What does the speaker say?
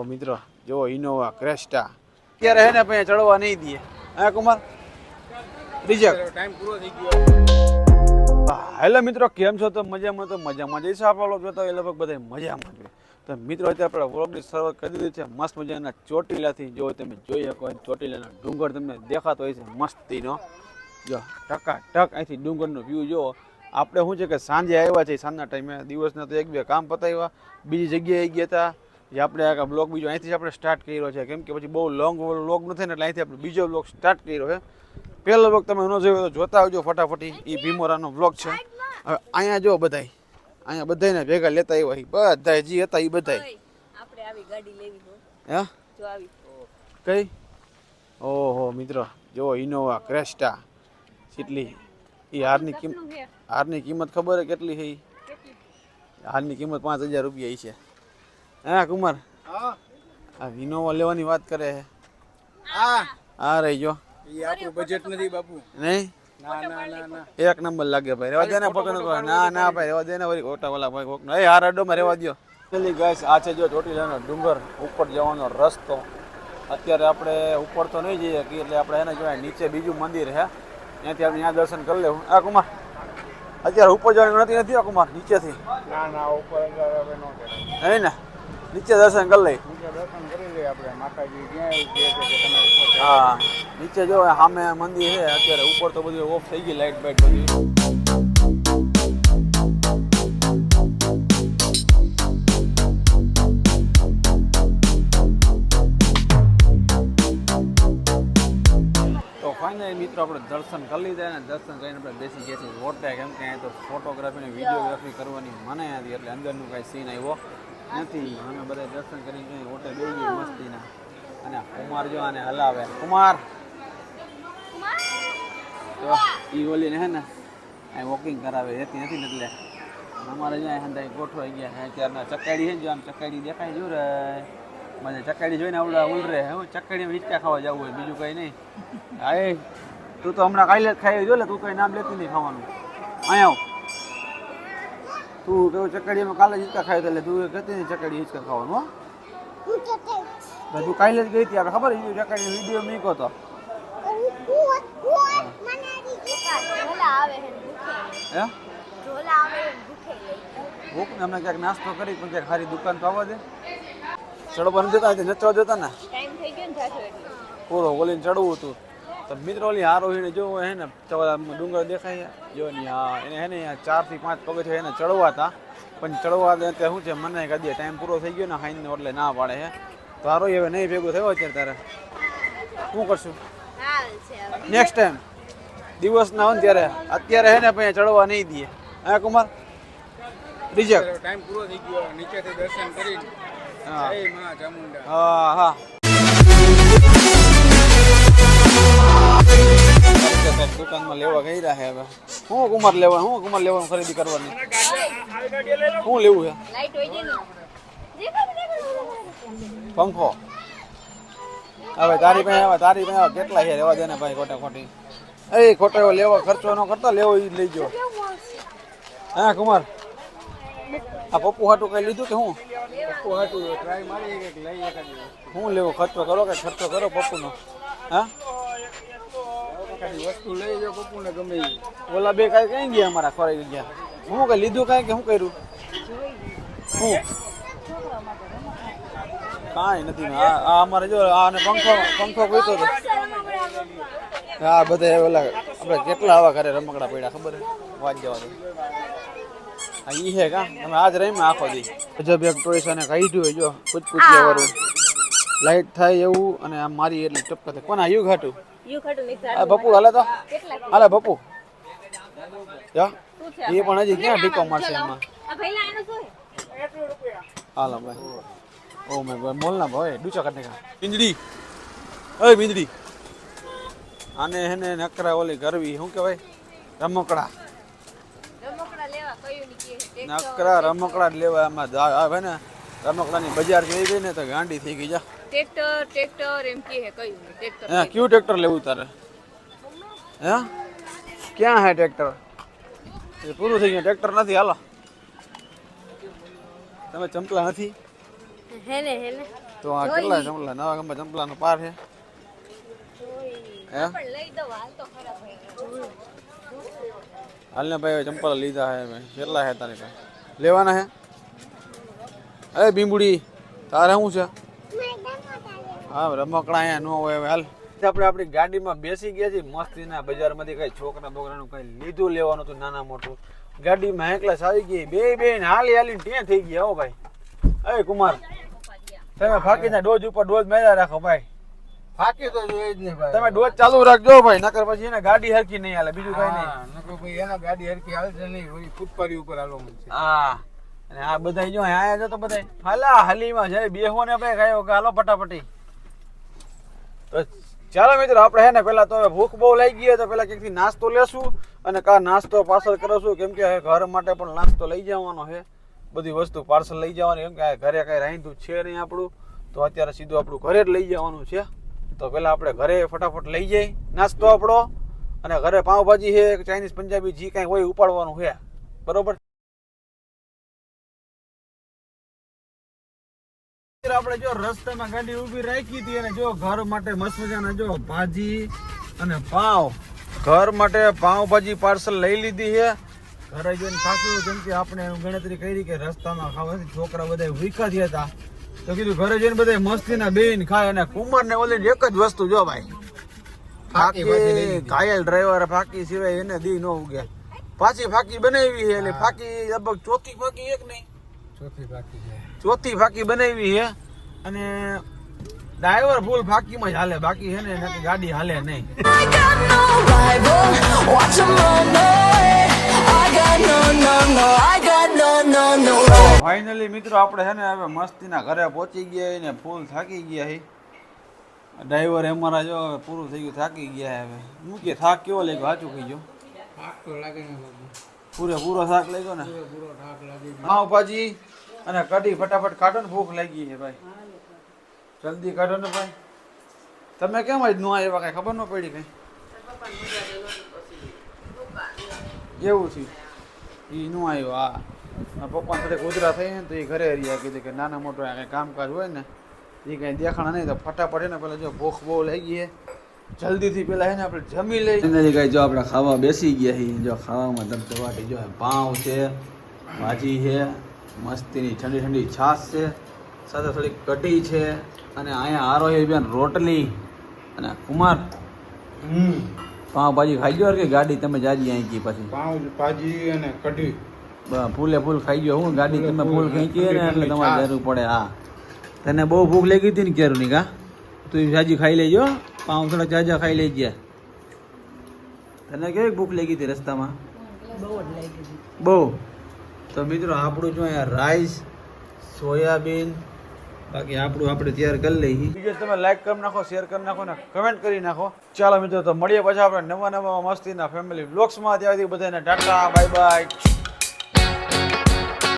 મિત્રો જો ઇનોવા ક્રેસ્ટા અત્યારે હે ને પછી ચડવા નહીં દે. હા કુમાર રિજેક્ટ ટાઈમ પૂરો થઈ ગયો. હેલો મિત્રો કેમ છો? તો મજામાં જઈશું આપણે લોકો જોતા એ લગભગ બધા મજામાં છે. તો મિત્રો અત્યારે આપણે વ્લોગની શરૂઆત કરી દીધી છે મસ્ત મજાના ચોટીલાથી. જો તમે જોઈ શકો ચોટીલાના ડુંગર તમને દેખાતો હોય છે મસ્તીનો. જો ટકા ટક અહીંથી ડુંગરનો વ્યૂ જો. આપણે શું છે કે સાંજે આવ્યા છે, સાંજના ટાઈમે દિવસના તો એક બે કામ પતાવ્યા, બીજી જગ્યાએ ગયા હતા જે આપણે આ બ્લોગ બીજો અહીંથી આપણે સ્ટાર્ટ કર્યો છે. કેમ કે પછી બહુ લોંગ વ્લોગ નથી ને એટલે અહીંથી આપણે બીજો વ્લોગ સ્ટાર્ટ કર્યો છે. પહેલો વ્લોગ તમે ન જોયો તો જોતા આવજો ફટાફટી. એ ભીમોરાનો વ્લોગ છે. હવે અહીંયા જો બધાય અહીંયા બધાને ભેગા લેતા આવ્યા બધા જે હતા એ બધા આપણે આવી ગાડી લેવી હે જો આવી કઈ ઓહો મિત્રો જો ઇનોવા ક્રેસ્ટા કેટલી એ હારની કિંમત ખબર હે કેટલી છે? હારની કિંમત 5000 રૂપિયા છે. હા કુમાર આ ઇનોવા લેવાની વાત કરે છે. હા રહી જો આપણું બજેટ નથી બાપુ. નહીં એક નંબર લાગે ભાઈ. રેવા દે ને પકડ. ના ભાઈ રેવા દે ને વળી ઓટા વાલા ભાઈ કોક એ હાર અડોમાં રેવા દો. પેલી ગાઈસ આ છે જો ચોટીલાનો ડુંગર ઉપર જવાનો રસ્તો. અત્યારે આપણે ઉપર તો નહીં જઈએ કે એટલે આપણે એને જોયા નીચે બીજું મંદિર છે ત્યાંથી આપણે ત્યાં દર્શન કરી લેવું. આ કુમાર અત્યારે ઉપર જવાની ગણતરી નથી. આ કુમાર નીચેથી ના ઉપર હવે નો કરે. નહીં ને નીચે દર્શન કરી લઈ. નીચે દર્શન કરી લઈએ આપણે. માતાજી ક્યાં કહે છે કે તમે ઉપર. હા નીચે જો સામે મંદિર છે. અત્યારે ઉપર તો બધું ઓફ થઈ ગઈ લાઇટ બાઇટ બધી. તો ફાઇનલી મિત્રો આપણે દર્શન કરી લીધા ને દર્શન કરીને આપણે બેસી ગયા છીએ હોટે. કેમ કે અહીં તો ફોટોગ્રાફી ને વિડીયોગ્રાફી કરવાની મને હતી એટલે અંદરનું કાંઈ સીન આવ્યો નથી. અમે બધા દર્શન કરીને હોટે બેસી ગઈ મસ્તીના. અને કુમાર જો આને હલાવે. કુમાર તો એ ઓલીને હે ને અહીં વોકિંગ કરાવે રહેતી નથી ને એટલે અમારે જ્યાં હંધાઈ ગોઠવાઈ ગયા છે. ત્યારના ચકાડી છે ને જો આમ ચકાડી દેખાય જો રે મને ચકાડી જોઈને આવડા ઉલરે હું ચકાડીમાં હિંચકા ખાવા જવું હોય બીજું કંઈ નહીં. હા એ તું તો હમણાં કાલે જ ખાઈ જો લે તું કંઈ નામ લેતી નહીં ખાવાનું. અહીંયા આવ તું કેવું ચકાડીમાં કાલે જ હિંચકા ખાઈ એટલે તું કહેતી નહીં ચકાડી હિંચકા ખાવાનું. હો તું કાલે જ ગઈ હતી આપણે ખબર છે ચકાડી વિડીયો મૂક્યો હતો. ભૂખ ને અમને ક્યાંક નાસ્તો કરી પણ ક્યાંક સારી દુકાન તો આવવા દે. ચડવા નથી દેતા નચવા દેતા ને પૂરો ઓલીને ચડવું હતું. તો મિત્રો ઓલી આરોહીને જો હે ને ડુંગર દેખાય જો ને હા એને હે ને 4 થી 5 પગથિયા એને ચડવા હતા પણ ચડવા દે શું છે મને કદી ટાઈમ પૂરો થઈ ગયો ને હાઈને એટલે ના પાડે છે. તો આરોહી હવે નહીં ભેગું થયો અત્યારે તારે શું કરશું નેક્સ્ટ ટાઈમ દિવસ ના હોય ને ત્યારે. અત્યારે હે ને પછી ચડવા નહીં દે. હા કુમાર રિજેક્ટ ટાઈમ પૂરો થઈ ગયો. નીચેથી દર્શન કરી જય માં ચામુંડા. હા હા દુકાનમાં લેવા ગઈ રહ્યા હવે હું કુમાર લેવાનું ખરીદી કરવાની શું લેવું છે? પંખો હવે તારી પાસે કેટલા છે રેવા દે ને ભાઈ ખોટા ખોટી. એ ખોટો એવો લેવા ખર્ચો ન કરતા લેવો એ લઈ ગયો. હા કુમાર આ પપ્પુ હાટું કઈ લીધું કે હું પપ્પુ હાટું ટ્રાય મારી એક લઈ એક શું લેવું? ખર્ચો કરો પપ્પુનો. હા વસ્તુ લઈ જાઓ પપ્પુને ગમે એ. ઓલા બે કાંઈ કઈ ગયા અમારા ખોરાઈ ગયા. હું કઈ લીધું કાંઈ કે શું કર્યું? શું કાંઈ નથી. આ અમારે જો આને પંખો ગોઈતો હતો. હા બધા ઓલા આપણે કેટલા આવા ઘરે રમકડા પડ્યા ખબર વાત જવા દો. હા ઈ છે કા તમે આજ રહીમાં આખો દી ગજબ એક ટોયસ અને કાઢ્યું હોય જો પૂછપૂછ્યા વાળું લાઈટ થાય એવું અને આમ મારી એટલે ટપકા થાય. કોના યુગ હાટું બપુ હાલે તો હાલે બપુ યા એ પણ હજી ક્યાં ઢીકો મારશે એમાં. હાલો ભાઈ ઓ મે મોલ ના ભાઈ ડૂચા કાઢને કા પિંજડી ઓય પિંજડી આને હેને નકરા ઓલી કરવી શું કહેવાય રમકડા નકરા રમકડા લેવા આમાં આવે ને રમકડાની બજાર જોઈ ગઈ ને તો ગાંડી થઈ ગઈ. જા ટ્રેક્ટર એમ કે કયું ટ્રેક્ટર હે ક્યુ ટ્રેક્ટર લેવું તારે? હે ક્યાં હે ટ્રેક્ટર? એ પૂરું થઈ ગયું ટ્રેક્ટર નથી. હાલો તમે ચંપલા નથી હેને તો આ કેટલા ચંપલા નવા ગમે ચંપલાનો પાર છે હે પણ લઈ દો હાલ તો ખરાબ થઈ ગયો હાલ ને ભાઈ ચંપલ લીધા હે મેં કેટલા હે તારી પાસે લેવાના હે અરે બીંબુડી તારે શું છે હા રમકડા અહીંયા ન હોય હવે હાલ આપણે આપણી ગાડીમાં બેસી ગયા છીએ મસ્તીના બજારમાંથી કઈ છોકરા બોકરાનું કઈ લીધું લેવાનું હતું નાના મોટું ગાડીમાં એકલા આવી ગઈ બે હાલી હાલીને ત્યાં થઈ ગયા હો ભાઈ અરે કુમાર તમે ફાકીના ડોઝ ઉપર ડોઝ મેળા રાખો ભાઈ ફાકી તો જોઈએ જ નહીં ભાઈ. તમે ડોઝ ચાલુ રાખજો ભાઈ નકર પછી એને ગાડી હરખી નહીં હાલે બીજું કઈ નહીં હા, નકર ભાઈ એના ગાડી હરખી હાલશે નહીં, ઓલી ફૂટપારી ઉપર હાલવા મળશે. હા અને આ બધા જો આયા જો તો બધા હાલા હાલીમાં જાય બેહો ને ભાઈ ગાયો હાલો ફટાફટી તો ચાલો મિત્રો આપણે હે ને પેલા તો હવે ભૂખ બહુ લાગી ગઈ તો પેલા ક્યાંકથી નાસ્તો લેશું અને કા નાસ્તો પાર્સલ કરશું કેમ કે ઘર માટે પણ નાસ્તો લઈ જવાનો છે બધી વસ્તુ પાર્સલ લઈ જવાની કેમ કે ઘરે કઈ રાંધું છે નહીં આપણું તો અત્યારે સીધું આપણું ઘરે જ લઈ જવાનું છે તો પેલા આપણે ઘરે ફટાફટ લઈ જઈ નાસ્તો આપણો અને ઘરે પાવભાજી છે ચાઇનીઝ પંજાબી જે કાંઈ હોય ઉપાડવાનું છે બરોબર આપણે જો રસ્તામાં ગાડી ઊભી રાખી હતી અને જો ઘર માટે મસ્ત મજાના જો ભાજી અને પાવ ઘર માટે પાવભાજી પાર્સલ લઈ લીધી છે ઘરે જઈને ખાશું કેમ કે આપણે ગણતરી કરી કે રસ્તામાં ખાવાથી છોકરા બધા ભૂખ્યા થયા હતા તો કીધું ઘરે જઈને બધા મસ્તીના બેન ખાય અને કુમાર ને ઓલી એક જ વસ્તુ જો ભાઈ ફાકી ઘાયલ ડ્રાઈવર ફાકી સિવાય એને દી ન ઉગે પાછી ફાકી બનાવી છે એટલે ફાકી લગભગ ચોથી ફાકી એક નહીં ચોથી ફાકી છે. ચોથી ફાકી બનાવી છે અને ડ્રાઈવર ફૂલ ફાકીમાં જ હાલે બાકી છે ને નકર ગાડી હાલે નહીં I got no rival. Watch 'em run away. I got no. I got no. Finally મિત્રો આપણે છે ને હવે મસ્તીના ઘરે પહોંચી ગયા ને ફૂલ થાકી ગયા છે ડ્રાઈવર અમારા જો હવે પૂરું થઈ ગયું થાકી ગયા હવે હું કે થાક કેવો લાગ્યો સાચું કહી ગયો થાક તો લાગે ને બાબુ. પૂરેપૂરો થાક લાગ્યો ને પૂરો થાક લાગે. પાવભાજી અને કઢી ફટાફટ કાઢો ને ભૂખ લાગી છે ભાઈ જલ્દી કાઢો ને ભાઈ તમે કેમ જ નો આવ્યા કઈ ખબર ન પડી કઈ એવું થયું એ નો આવ્યો હા પપ્પા સાથે ગોધરા થઈ ને તો એ ઘરે રહ્યા કીધું કે નાના મોટો કંઈ કામકાજ હોય ને એ કંઈ દેખાણા નહીં તો ફટાફટ છે ને પેલા જો ભૂખ બહુ લાગી છે જલ્દીથી પેલા છે ને આપણે જમી લઈ કઈ જો આપણે ખાવા બેસી ગયા છીએ જો ખાવામાં તમે ચવાટી જો પાઉં છે ભાજી છે મસ્તીની ઠંડી ઠંડી છાશ છે સાથે થોડી કઢી છે અને અહીંયા આરો છે બેન રોટલી અને કુમાર પાઉંભાજી ખાઈ ગયો કે ગાડી તમે જાજી અહીં કી પછી પાઉં ભાજી અને કઢી ફૂલે ફૂલ ખાઈ ગયો હું ગાડી તમે ફૂલ ખેંચી ને એટલે તમારે જરૂર પડે હા તને બહુ ભૂખ લાગી હતી ને કેરું ની કા તું જાજી ખાઈ લેજો પાઉં થોડા જાજા ખાઈ લઈ ગયા તને કેવી ભૂખ લાગી હતી રસ્તામાં બહુ તો મિત્રો આપણું જો અહીંયા રાઈસ સોયાબીન બાકી આપણું આપણે તૈયાર કરી લઈએ વિડીયો તમે લાઈક કરી નાખો શેર કરી નાખો ને કમેન્ટ કરી નાખો ચાલો મિત્રો તો મળીએ પછી આપણે નવા મસ્તીના ફેમિલી બ્લોગ્સમાં ત્યારથી બધાને ટાટા બાય બાય